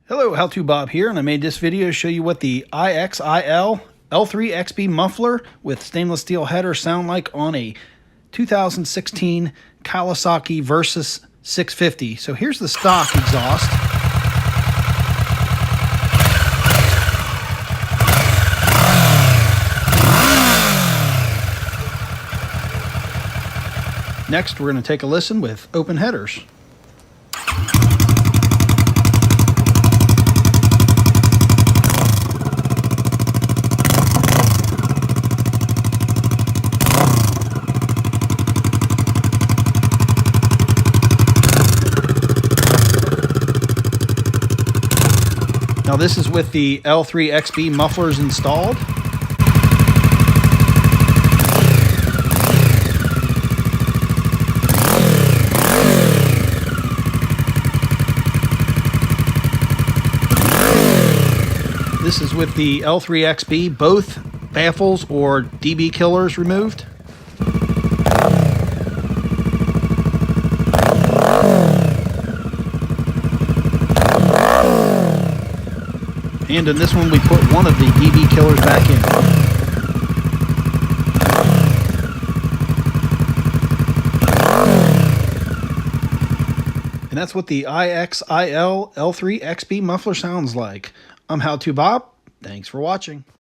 Hello, How To Bob here, and I made this video to show you what the IXIL L3XB Muffler with stainless steel header sound like on a 2016 Kawasaki Versys 650. So here's the stock exhaust. Next, we're going to take a listen with open headers. Now this is with the L3XB mufflers installed. This is with the L3XB, both baffles or dB killers removed. And in this one, we put one of the dB killers back in. And that's what the IXIL L3XB muffler sounds like. I'm How To Bob. Thanks for watching.